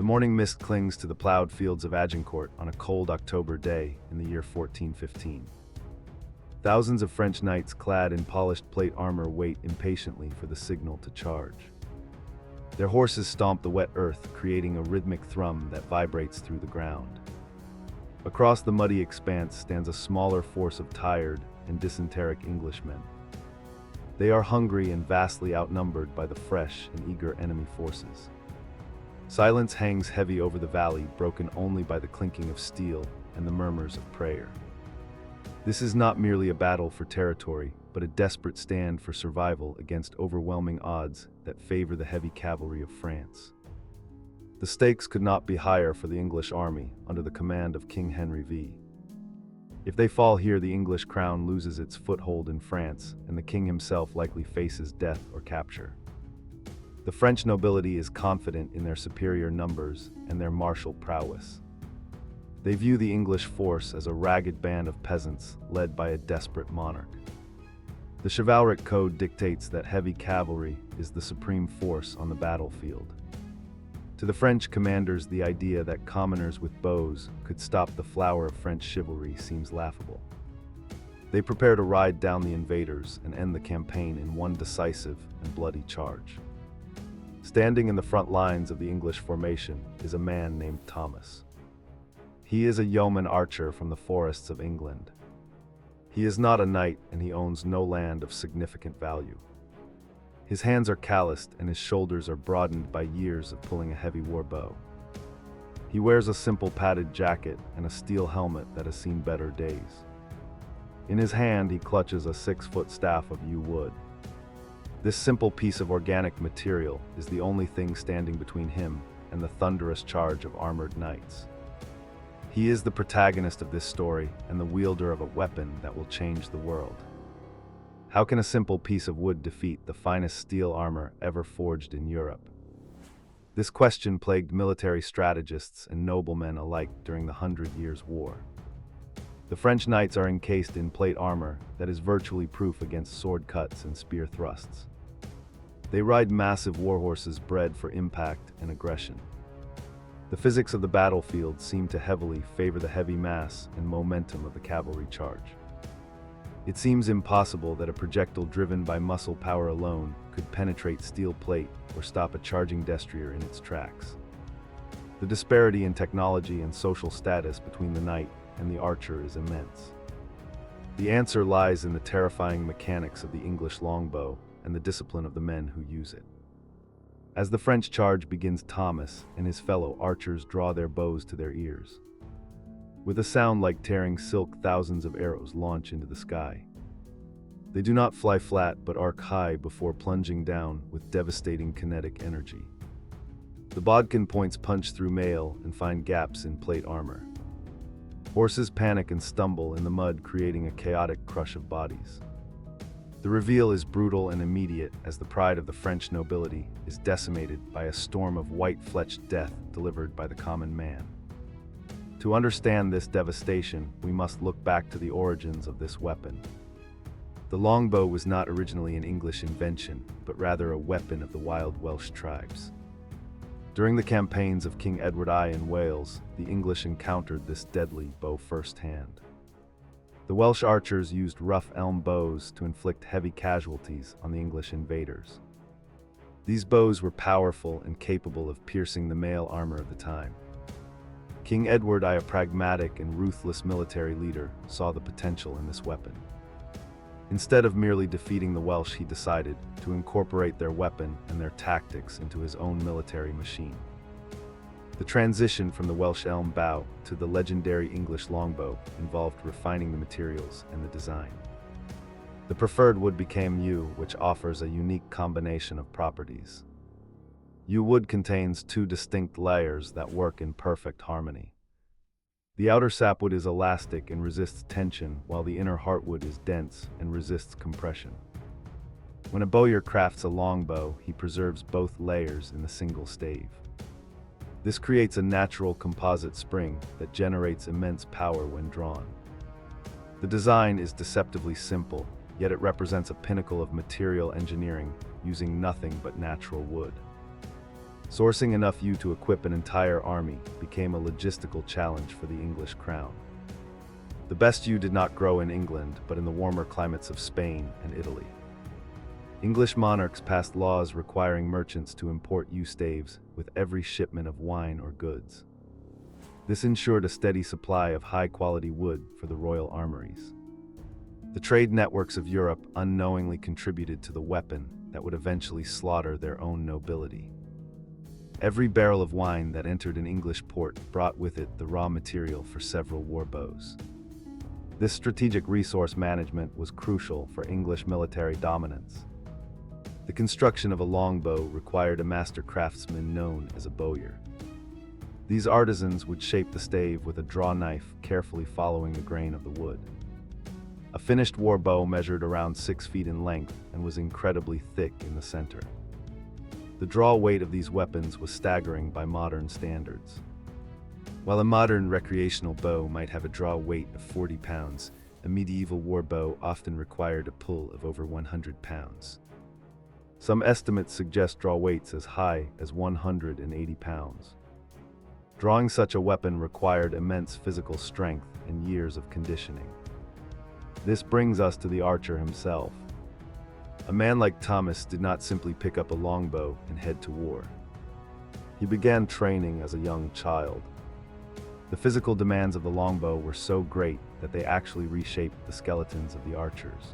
The morning mist clings to the plowed fields of Agincourt on a cold October day in the year 1415. Thousands of French knights clad in polished plate armor wait impatiently for the signal to charge. Their horses stomp the wet earth, creating a rhythmic thrum that vibrates through the ground. Across the muddy expanse stands a smaller force of tired and dysenteric Englishmen. They are hungry and vastly outnumbered by the fresh and eager enemy forces. Silence hangs heavy over the valley, broken only by the clinking of steel and the murmurs of prayer. This is not merely a battle for territory, but a desperate stand for survival against overwhelming odds that favor the heavy cavalry of France. The stakes could not be higher for the English army under the command of King Henry V. If they fall here, the English crown loses its foothold in France, and the king himself likely faces death or capture. The French nobility is confident in their superior numbers and their martial prowess. They view the English force as a ragged band of peasants led by a desperate monarch. The chivalric code dictates that heavy cavalry is the supreme force on the battlefield. To the French commanders, the idea that commoners with bows could stop the flower of French chivalry seems laughable. They prepare to ride down the invaders and end the campaign in one decisive and bloody charge. Standing in the front lines of the English formation is a man named Thomas. He is a yeoman archer from the forests of England. He is not a knight, and he owns no land of significant value. His hands are calloused and his shoulders are broadened by years of pulling a heavy war bow. He wears a simple padded jacket and a steel helmet that has seen better days. In his hand he clutches a 6-foot staff of yew wood. This simple piece of organic material is the only thing standing between him and the thunderous charge of armored knights. He is the protagonist of this story and the wielder of a weapon that will change the world. How can a simple piece of wood defeat the finest steel armor ever forged in Europe? This question plagued military strategists and noblemen alike during the 100 Years' War. The French knights are encased in plate armor that is virtually proof against sword cuts and spear thrusts. They ride massive war horses bred for impact and aggression. The physics of the battlefield seem to heavily favor the heavy mass and momentum of the cavalry charge. It seems impossible that a projectile driven by muscle power alone could penetrate steel plate or stop a charging destrier in its tracks. The disparity in technology and social status between the knight and the archer is immense. The answer lies in the terrifying mechanics of the English longbow and the discipline of the men who use it. As the French charge begins, Thomas and his fellow archers draw their bows to their ears. With a sound like tearing silk, thousands of arrows launch into the sky. They do not fly flat but arc high before plunging down with devastating kinetic energy. The bodkin points punch through mail and find gaps in plate armor. Horses panic and stumble in the mud, creating a chaotic crush of bodies. The reveal is brutal and immediate as the pride of the French nobility is decimated by a storm of white-fletched death delivered by the common man. To understand this devastation, we must look back to the origins of this weapon. The longbow was not originally an English invention, but rather a weapon of the wild Welsh tribes. During the campaigns of King Edward I in Wales, the English encountered this deadly bow firsthand. The Welsh archers used rough elm bows to inflict heavy casualties on the English invaders. These bows were powerful and capable of piercing the mail armor of the time. King Edward I, a pragmatic and ruthless military leader, saw the potential in this weapon. Instead of merely defeating the Welsh, he decided to incorporate their weapon and their tactics into his own military machine. The transition from the Welsh elm bow to the legendary English longbow involved refining the materials and the design. The preferred wood became yew, which offers a unique combination of properties. Yew wood contains 2 distinct layers that work in perfect harmony. The outer sapwood is elastic and resists tension, while the inner heartwood is dense and resists compression. When a bowyer crafts a longbow, he preserves both layers in the single stave. This creates a natural composite spring that generates immense power when drawn. The design is deceptively simple, yet it represents a pinnacle of material engineering using nothing but natural wood. Sourcing enough yew to equip an entire army became a logistical challenge for the English crown. The best yew did not grow in England, but in the warmer climates of Spain and Italy. English monarchs passed laws requiring merchants to import yew staves with every shipment of wine or goods. This ensured a steady supply of high-quality wood for the royal armories. The trade networks of Europe unknowingly contributed to the weapon that would eventually slaughter their own nobility. Every barrel of wine that entered an English port brought with it the raw material for several war bows. This strategic resource management was crucial for English military dominance. The construction of a longbow required a master craftsman known as a bowyer. These artisans would shape the stave with a draw knife, carefully following the grain of the wood. A finished war bow measured around 6 feet in length and was incredibly thick in the center. The draw weight of these weapons was staggering by modern standards. While a modern recreational bow might have a draw weight of 40 pounds, a medieval war bow often required a pull of over 100 pounds. Some estimates suggest draw weights as high as 180 pounds. Drawing such a weapon required immense physical strength and years of conditioning. This brings us to the archer himself. A man like Thomas did not simply pick up a longbow and head to war. He began training as a young child. The physical demands of the longbow were so great that they actually reshaped the skeletons of the archers.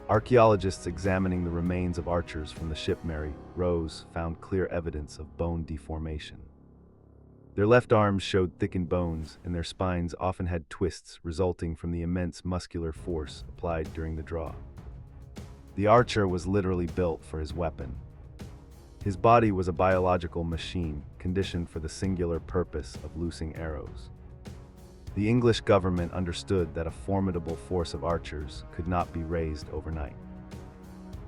Archaeologists examining the remains of archers from the ship Mary Rose found clear evidence of bone deformation. Their left arms showed thickened bones, and their spines often had twists resulting from the immense muscular force applied during the draw. The archer was literally built for his weapon. His body was a biological machine, conditioned for the singular purpose of loosing arrows. The English government understood that a formidable force of archers could not be raised overnight.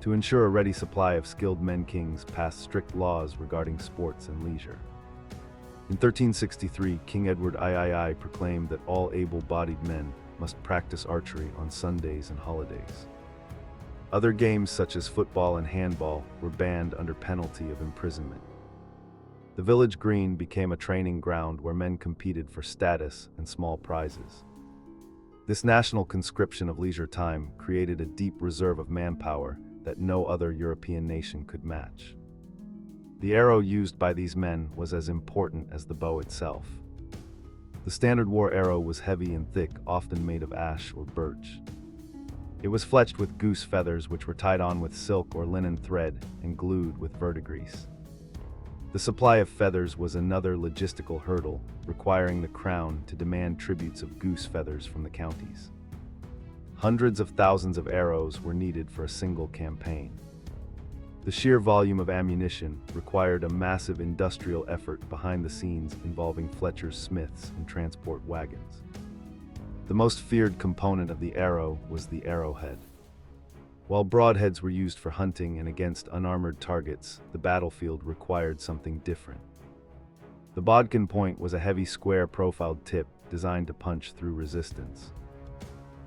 To ensure a ready supply of skilled men, kings passed strict laws regarding sports and leisure. In 1363, King Edward III proclaimed that all able-bodied men must practice archery on Sundays and holidays. Other games such as football and handball were banned under penalty of imprisonment. The village green became a training ground where men competed for status and small prizes. This national conscription of leisure time created a deep reserve of manpower that no other European nation could match. The arrow used by these men was as important as the bow itself. The standard war arrow was heavy and thick, often made of ash or birch. It was fletched with goose feathers, which were tied on with silk or linen thread and glued with verdigris. The supply of feathers was another logistical hurdle, requiring the crown to demand tributes of goose feathers from the counties. Hundreds of thousands of arrows were needed for a single campaign. The sheer volume of ammunition required a massive industrial effort behind the scenes involving Fletcher's smiths and transport wagons. The most feared component of the arrow was the arrowhead. While broadheads were used for hunting and against unarmored targets, the battlefield required something different. The bodkin point was a heavy square-profiled tip designed to punch through resistance.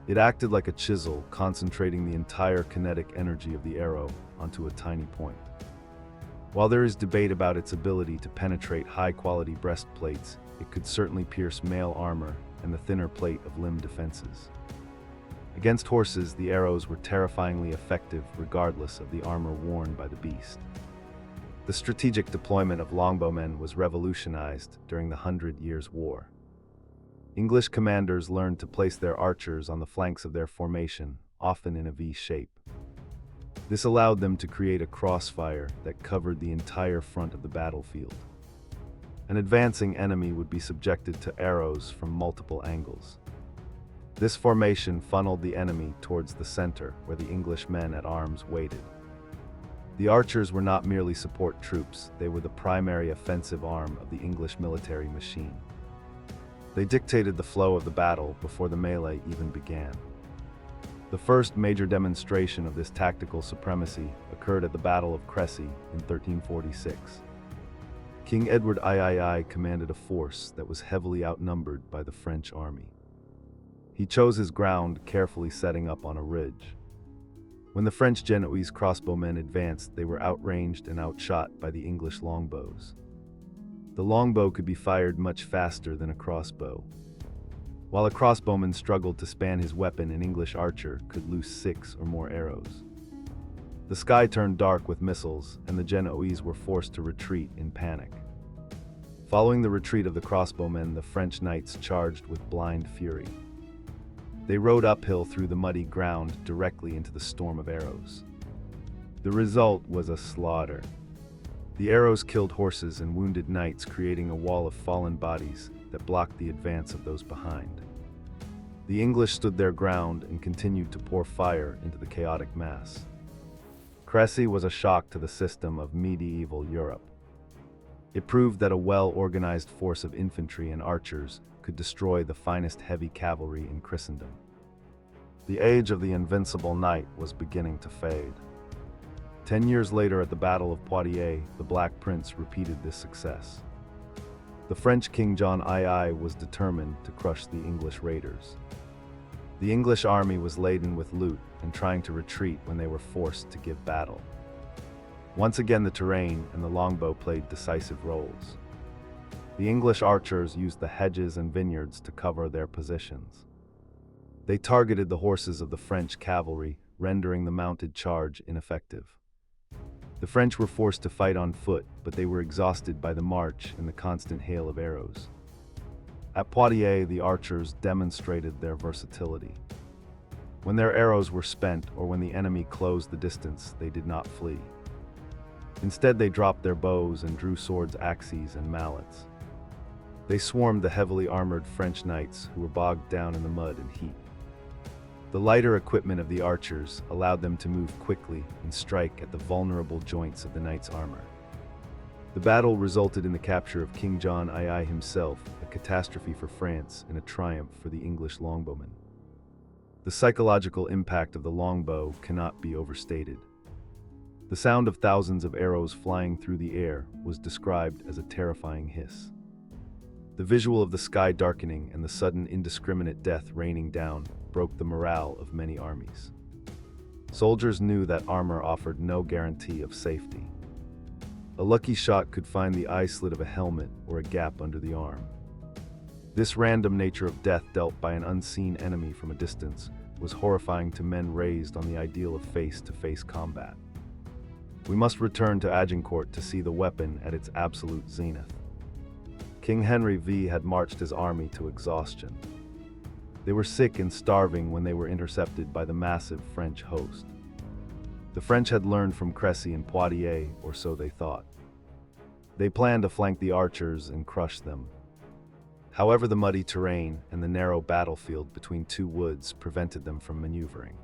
It acted like a chisel, concentrating the entire kinetic energy of the arrow onto a tiny point. While there is debate about its ability to penetrate high-quality breastplates, it could certainly pierce mail armor and the thinner plate of limb defenses. Against horses, the arrows were terrifyingly effective regardless of the armor worn by the beast. The strategic deployment of longbowmen was revolutionized during the 100 Years' War. English commanders learned to place their archers on the flanks of their formation, often in a V shape. This allowed them to create a crossfire that covered the entire front of the battlefield. An advancing enemy would be subjected to arrows from multiple angles. This formation funneled the enemy towards the center, where the English men at arms waited. The archers were not merely support troops, they were the primary offensive arm of the English military machine. They dictated the flow of the battle before the melee even began. The first major demonstration of this tactical supremacy occurred at the Battle of Crecy in 1346. King Edward III commanded a force that was heavily outnumbered by the French army. He chose his ground, carefully setting up on a ridge. When the French Genoese crossbowmen advanced, they were outranged and outshot by the English longbows. The longbow could be fired much faster than a crossbow. While a crossbowman struggled to span his weapon, an English archer could loose 6 or more arrows. The sky turned dark with missiles, and the Genoese were forced to retreat in panic. Following the retreat of the crossbowmen, the French knights charged with blind fury. They rode uphill through the muddy ground directly into the storm of arrows. The result was a slaughter. The arrows killed horses and wounded knights, creating a wall of fallen bodies that blocked the advance of those behind. The English stood their ground and continued to pour fire into the chaotic mass. Crecy was a shock to the system of medieval Europe. It proved that a well-organized force of infantry and archers could destroy the finest heavy cavalry in Christendom. The age of the invincible knight was beginning to fade. 10 years later, at the Battle of Poitiers, the Black Prince repeated this success. The French King John II was determined to crush the English raiders. The English army was laden with loot and trying to retreat when they were forced to give battle. Once again, the terrain and the longbow played decisive roles. The English archers used the hedges and vineyards to cover their positions. They targeted the horses of the French cavalry, rendering the mounted charge ineffective. The French were forced to fight on foot, but they were exhausted by the march and the constant hail of arrows. At Poitiers, the archers demonstrated their versatility. When their arrows were spent or when the enemy closed the distance, they did not flee. Instead, they dropped their bows and drew swords, axes, and mallets. They swarmed the heavily armored French knights who were bogged down in the mud and heat. The lighter equipment of the archers allowed them to move quickly and strike at the vulnerable joints of the knights' armor. The battle resulted in the capture of King John II himself, a catastrophe for France and a triumph for the English longbowmen. The psychological impact of the longbow cannot be overstated. The sound of thousands of arrows flying through the air was described as a terrifying hiss. The visual of the sky darkening and the sudden indiscriminate death raining down broke the morale of many armies. Soldiers knew that armor offered no guarantee of safety. A lucky shot could find the eye slit of a helmet or a gap under the arm. This random nature of death dealt by an unseen enemy from a distance was horrifying to men raised on the ideal of face-to-face combat. We must return to Agincourt to see the weapon at its absolute zenith. King Henry V had marched his army to exhaustion. They were sick and starving when they were intercepted by the massive French host. The French had learned from Crecy and Poitiers, or so they thought. They planned to flank the archers and crush them. However, the muddy terrain and the narrow battlefield between two woods prevented them from maneuvering.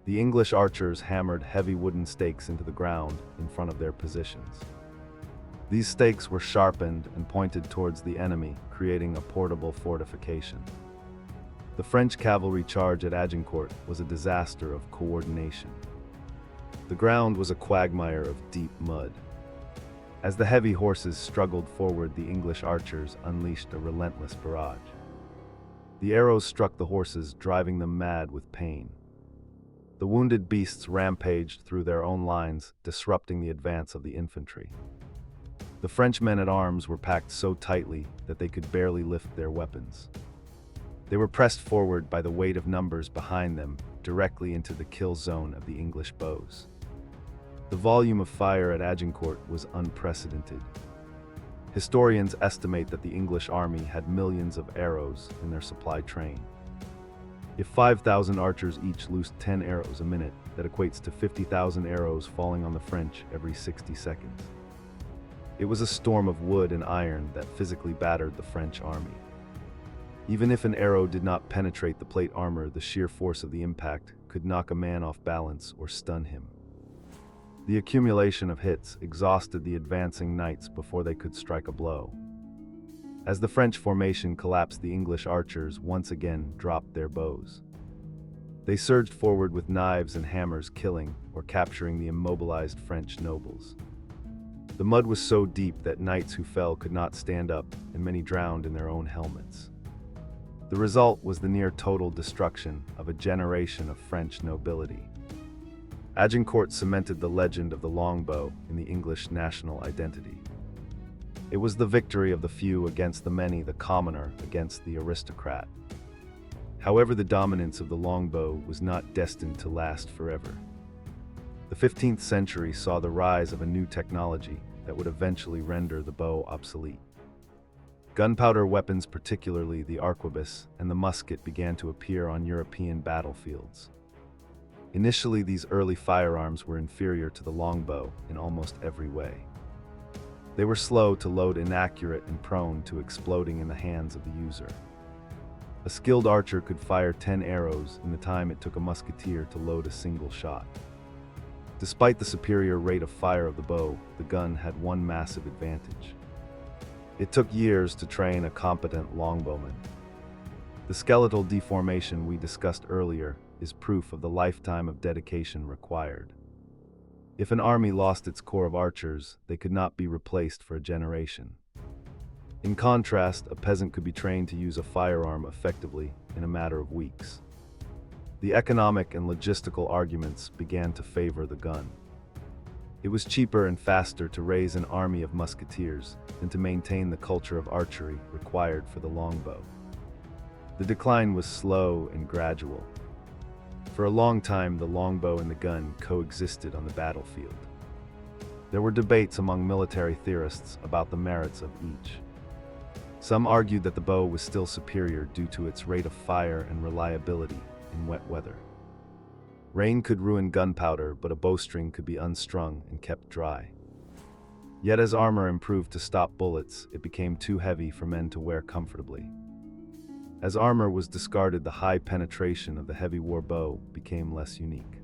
The English archers hammered heavy wooden stakes into the ground in front of their positions. These stakes were sharpened and pointed towards the enemy, creating a portable fortification. The French cavalry charge at Agincourt was a disaster of coordination. The ground was a quagmire of deep mud. As the heavy horses struggled forward, the English archers unleashed a relentless barrage. The arrows struck the horses, driving them mad with pain. The wounded beasts rampaged through their own lines, disrupting the advance of the infantry. The French men-at-arms were packed so tightly that they could barely lift their weapons. They were pressed forward by the weight of numbers behind them, directly into the kill zone of the English bows. The volume of fire at Agincourt was unprecedented. Historians estimate that the English army had millions of arrows in their supply train. If 5,000 archers each loosed 10 arrows a minute, that equates to 50,000 arrows falling on the French every 60 seconds. It was a storm of wood and iron that physically battered the French army. Even if an arrow did not penetrate the plate armor, the sheer force of the impact could knock a man off balance or stun him. The accumulation of hits exhausted the advancing knights before they could strike a blow. As the French formation collapsed, the English archers once again dropped their bows. They surged forward with knives and hammers, killing or capturing the immobilized French nobles. The mud was so deep that knights who fell could not stand up, and many drowned in their own helmets. The result was the near total destruction of a generation of French nobility. Agincourt cemented the legend of the longbow in the English national identity. It was the victory of the few against the many, the commoner against the aristocrat. However, the dominance of the longbow was not destined to last forever. The 15th century saw the rise of a new technology that would eventually render the bow obsolete. Gunpowder weapons, particularly the arquebus and the musket, began to appear on European battlefields. Initially, these early firearms were inferior to the longbow in almost every way. They were slow to load, inaccurate, and prone to exploding in the hands of the user. A skilled archer could fire 10 arrows in the time it took a musketeer to load a single shot. Despite the superior rate of fire of the bow, the gun had one massive advantage. It took years to train a competent longbowman. The skeletal deformation we discussed earlier is proof of the lifetime of dedication required. If an army lost its corps of archers, they could not be replaced for a generation. In contrast, a peasant could be trained to use a firearm effectively in a matter of weeks. The economic and logistical arguments began to favor the gun. It was cheaper and faster to raise an army of musketeers than to maintain the culture of archery required for the longbow. The decline was slow and gradual. For a long time, the longbow and the gun coexisted on the battlefield. There were debates among military theorists about the merits of each. Some argued that the bow was still superior due to its rate of fire and reliability in wet weather. Rain could ruin gunpowder, but a bowstring could be unstrung and kept dry. Yet as armor improved to stop bullets, it became too heavy for men to wear comfortably. As armor was discarded, the high penetration of the heavy war bow became less unique.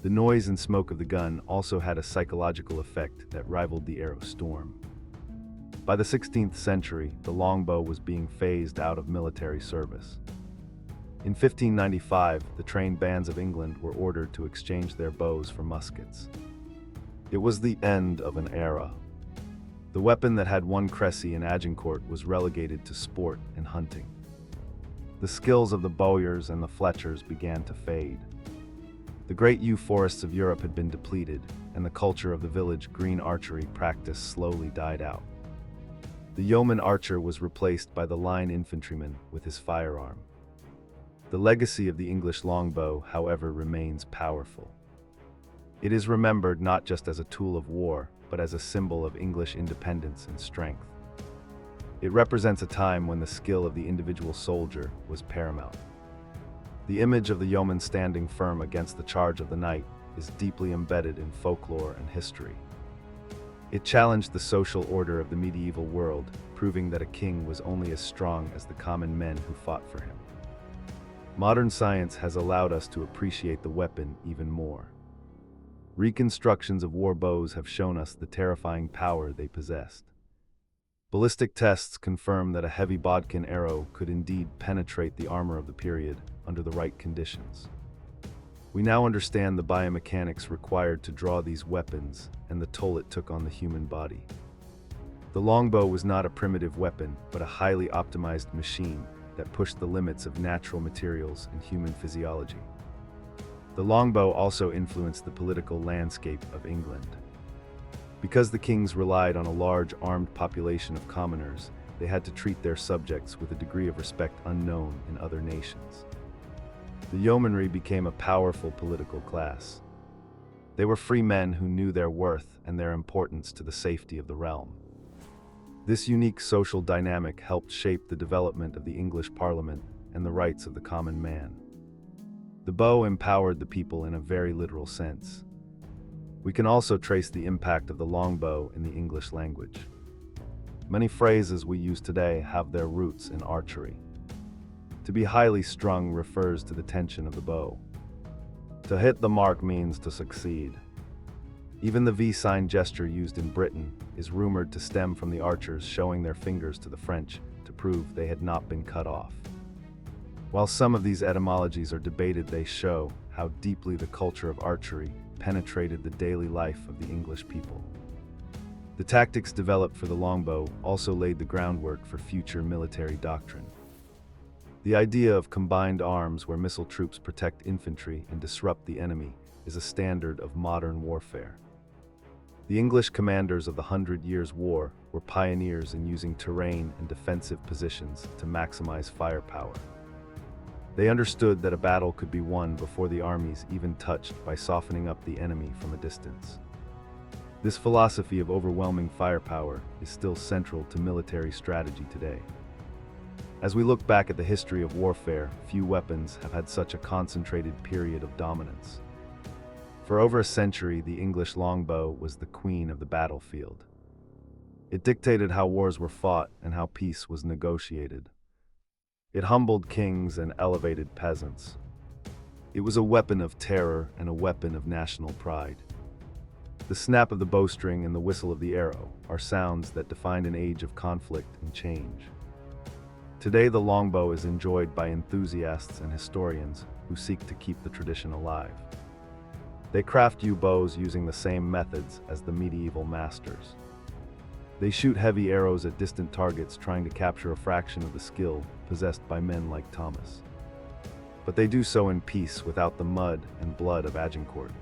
The noise and smoke of the gun also had a psychological effect that rivaled the arrow storm. By the 16th century, the longbow was being phased out of military service. In 1595, the trained bands of England were ordered to exchange their bows for muskets. It was the end of an era. The weapon that had won Crecy and Agincourt was relegated to sport and hunting. The skills of the bowyers and the fletchers began to fade. The great yew forests of Europe had been depleted, and the culture of the village green archery practice slowly died out. The yeoman archer was replaced by the line infantryman with his firearm. The legacy of the English longbow, however, remains powerful. It is remembered not just as a tool of war, but as a symbol of English independence and strength. It represents a time when the skill of the individual soldier was paramount. The image of the yeoman standing firm against the charge of the knight is deeply embedded in folklore and history. It challenged the social order of the medieval world, proving that a king was only as strong as the common men who fought for him. Modern science has allowed us to appreciate the weapon even more. Reconstructions of war bows have shown us the terrifying power they possessed. Ballistic tests confirm that a heavy bodkin arrow could indeed penetrate the armor of the period under the right conditions. We now understand the biomechanics required to draw these weapons and the toll it took on the human body. The longbow was not a primitive weapon, but a highly optimized machine that pushed the limits of natural materials and human physiology. The longbow also influenced the political landscape of England. Because the kings relied on a large armed population of commoners, they had to treat their subjects with a degree of respect unknown in other nations. The yeomanry became a powerful political class. They were free men who knew their worth and their importance to the safety of the realm. This unique social dynamic helped shape the development of the English Parliament and the rights of the common man. The bow empowered the people in a very literal sense. We can also trace the impact of the longbow in the English language. Many phrases we use today have their roots in archery. To be highly strung refers to the tension of the bow. To hit the mark means to succeed. Even the V-sign gesture used in Britain is rumored to stem from the archers showing their fingers to the French to prove they had not been cut off. While some of these etymologies are debated, they show how deeply the culture of archery penetrated the daily life of the English people. The tactics developed for the longbow also laid the groundwork for future military doctrine. The idea of combined arms where missile troops protect infantry and disrupt the enemy is a standard of modern warfare. The English commanders of the Hundred Years' War were pioneers in using terrain and defensive positions to maximize firepower. They understood that a battle could be won before the armies even touched by softening up the enemy from a distance. This philosophy of overwhelming firepower is still central to military strategy today. As we look back at the history of warfare, few weapons have had such a concentrated period of dominance. For over a century, the English longbow was the queen of the battlefield. It dictated how wars were fought and how peace was negotiated. It humbled kings and elevated peasants. It was a weapon of terror and a weapon of national pride. The snap of the bowstring and the whistle of the arrow are sounds that defined an age of conflict and change. Today, the longbow is enjoyed by enthusiasts and historians who seek to keep the tradition alive. They craft yew bows using the same methods as the medieval masters. They shoot heavy arrows at distant targets, trying to capture a fraction of the skill possessed by men like Thomas. But they do so in peace, without the mud and blood of Agincourt.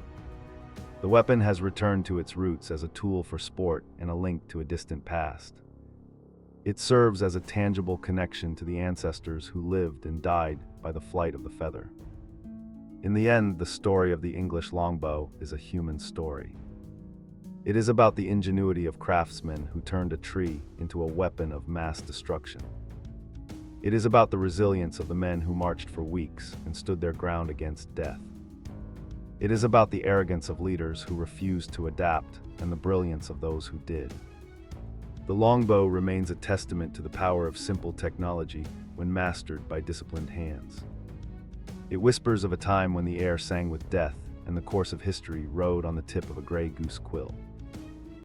The weapon has returned to its roots as a tool for sport and a link to a distant past. It serves as a tangible connection to the ancestors who lived and died by the flight of the feather. In the end, the story of the English longbow is a human story. It is about the ingenuity of craftsmen who turned a tree into a weapon of mass destruction. It is about the resilience of the men who marched for weeks and stood their ground against death. It is about the arrogance of leaders who refused to adapt and the brilliance of those who did. The longbow remains a testament to the power of simple technology when mastered by disciplined hands. It whispers of a time when the air sang with death and the course of history rode on the tip of a gray goose quill.